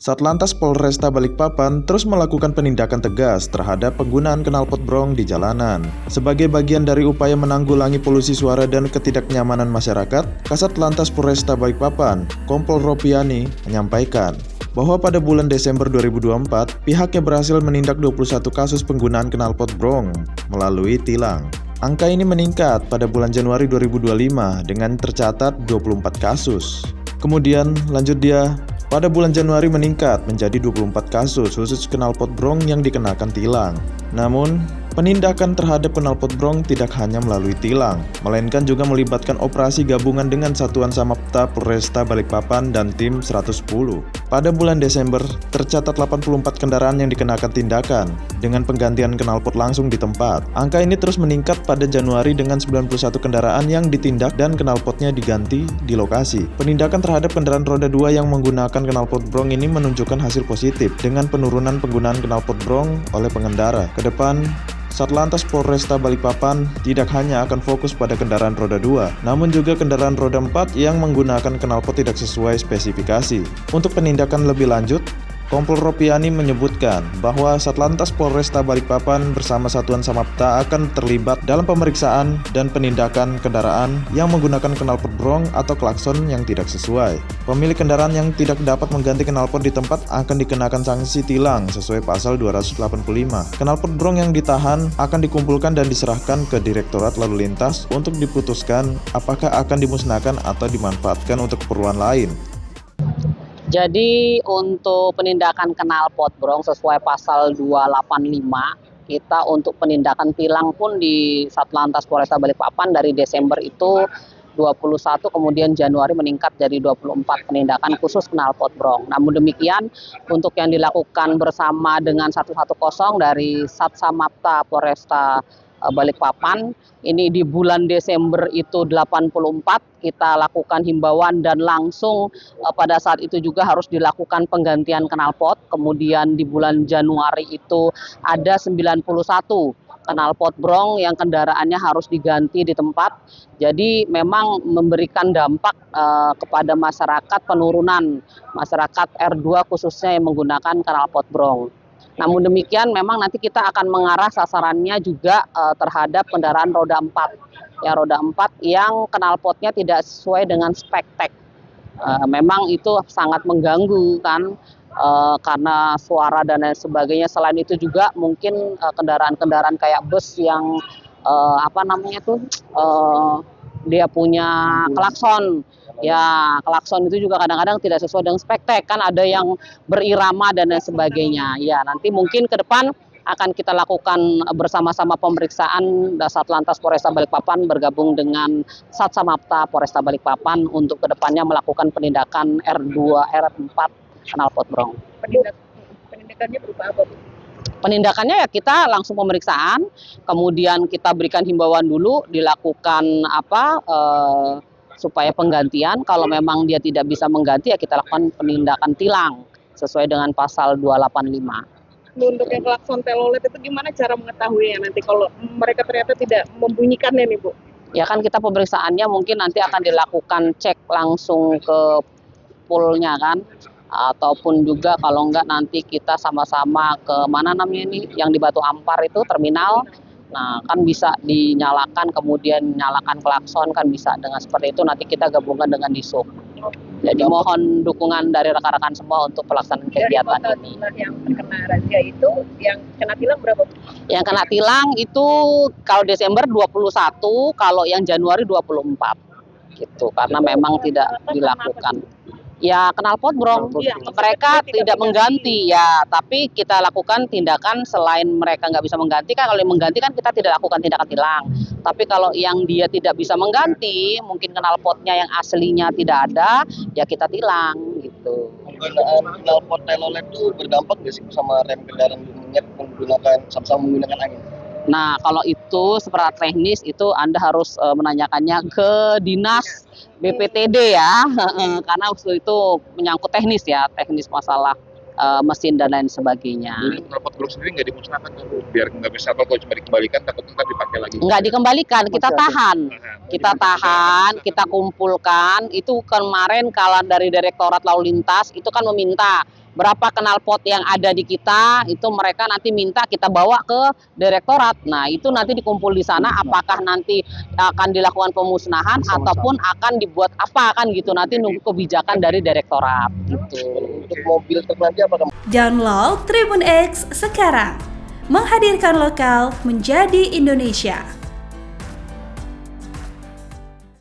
Satlantas Polresta Balikpapan terus melakukan penindakan tegas terhadap penggunaan knalpot brong di jalanan. Sebagai bagian dari upaya menanggulangi polusi suara dan ketidaknyamanan masyarakat, Kasat Lantas Polresta Balikpapan, Kompol Ropiani, menyampaikan bahwa pada bulan Desember 2024, pihaknya berhasil menindak 21 kasus penggunaan knalpot brong melalui tilang. Angka ini meningkat pada bulan Januari 2025 dengan tercatat 24 kasus. Kemudian lanjut dia, pada bulan Januari meningkat menjadi 24 kasus khusus knalpot brong yang dikenakan tilang. Namun, penindakan terhadap knalpot brong tidak hanya melalui tilang, melainkan juga melibatkan operasi gabungan dengan Satuan Samapta Polresta Balikpapan dan tim 110. Pada bulan Desember, tercatat 84 kendaraan yang dikenakan tindakan dengan penggantian knalpot langsung di tempat. Angka ini terus meningkat pada Januari dengan 91 kendaraan yang ditindak dan knalpotnya diganti di lokasi. Penindakan terhadap kendaraan roda 2 yang menggunakan knalpot brong ini menunjukkan hasil positif dengan penurunan penggunaan knalpot brong oleh pengendara. Kedepan, Satlantas Polresta Balikpapan tidak hanya akan fokus pada kendaraan roda 2, namun juga kendaraan roda 4 yang menggunakan knalpot tidak sesuai spesifikasi. Untuk penindakan lebih lanjut, Kompol Ropiani menyebutkan bahwa Satlantas Polresta Balikpapan bersama Satuan Samapta akan terlibat dalam pemeriksaan dan penindakan kendaraan yang menggunakan knalpot brong atau klakson yang tidak sesuai. Pemilik kendaraan yang tidak dapat mengganti knalpot di tempat akan dikenakan sanksi tilang sesuai pasal 285. Knalpot brong yang ditahan akan dikumpulkan dan diserahkan ke Direktorat Lalu Lintas untuk diputuskan apakah akan dimusnahkan atau dimanfaatkan untuk keperluan lain. Jadi untuk penindakan knalpot brong sesuai pasal 285, kita untuk penindakan tilang pun di Satlantas Polresta Balikpapan dari Desember itu 21, kemudian Januari meningkat jadi 24 penindakan khusus knalpot brong. Namun demikian, untuk yang dilakukan bersama dengan 110 dari Satsamapta Polresta Balikpapan, ini di bulan Desember itu 84, kita lakukan himbauan dan langsung pada saat itu juga harus dilakukan penggantian knalpot. Kemudian di bulan Januari itu ada 91 knalpot brong yang kendaraannya harus diganti di tempat. Jadi memang memberikan dampak kepada masyarakat, penurunan masyarakat R2 khususnya yang menggunakan knalpot brong. Namun demikian memang nanti kita akan mengarah sasarannya juga terhadap kendaraan roda 4. Ya, roda 4 yang knalpotnya tidak sesuai dengan spek tek. Memang itu sangat mengganggu kan, karena suara dan lain sebagainya. Selain itu juga mungkin kendaraan-kendaraan kayak bus yang dia punya klakson. Ya, klakson itu juga kadang-kadang tidak sesuai dengan spek tek, kan ada yang berirama dan lain sebagainya. Ya, nanti mungkin ke depan akan kita lakukan bersama-sama pemeriksaan Satlantas Polresta Balikpapan bergabung dengan Satsamapta Polresta Balikpapan untuk kedepannya melakukan penindakan R2, R4 knalpot brong. Penindakannya berupa apa, Bu? Penindakannya ya kita langsung pemeriksaan, kemudian kita berikan himbauan dulu, dilakukan supaya penggantian. Kalau memang dia tidak bisa mengganti ya kita lakukan penindakan tilang sesuai dengan pasal 285. Untuk yang klakson telolet itu gimana cara mengetahuinya nanti kalau mereka ternyata tidak membunyikannya nih, Bu? Ya kan kita pemeriksaannya mungkin nanti akan dilakukan cek langsung ke poolnya kan, ataupun juga kalau enggak nanti kita sama-sama ke mana namanya ini yang di Batu Ampar itu terminal. Nah, kan bisa dinyalakan, kemudian nyalakan klakson, kan bisa dengan seperti itu. Nanti kita gabungkan dengan Disub. Jadi mohon dukungan dari rekan-rekan semua untuk pelaksanaan kegiatan ini. Yang terkena razia itu, yang kena tilang berapa? Yang kena tilang itu kalau Desember 21, kalau yang Januari 24. Gitu, karena memang tidak dilakukan. Ya knalpot brong, mereka tidak mengganti ya, tapi kita lakukan tindakan selain mereka nggak bisa mengganti kan, kalau yang mengganti kan kita tidak lakukan tindakan tilang. Tapi kalau yang dia tidak bisa mengganti, mungkin knalpotnya yang aslinya tidak ada, ya kita tilang gitu. Penggunaan knalpot telolet itu berdampak nggak sih sama rem kendaraan menggunakan sama-sama menggunakan angin? Nah, kalau itu secara teknis itu Anda harus menanyakannya ke Dinas BPTD ya, karena itu menyangkut teknis ya, teknis masalah mesin dan lain sebagainya. Jadi knalpot brong sendiri nggak dimusnahkan kan, biar nggak bisa kalau cuma dikembalikan takut ntar dipakai lagi. Nggak dikembalikan, kita tahan. Kita tahan, kita kumpulkan. Itu kemarin kalau dari Direktorat Lalu Lintas itu kan meminta berapa knalpot yang ada di kita, itu mereka nanti minta kita bawa ke direktorat. Nah, itu nanti dikumpul di sana, apakah nanti akan dilakukan pemusnahan ataupun akan dibuat apa kan gitu. Nanti nunggu kebijakan dari direktorat gitu. Untuk mobil truk nanti apakah Download Tribun X sekarang. Menghadirkan lokal menjadi Indonesia.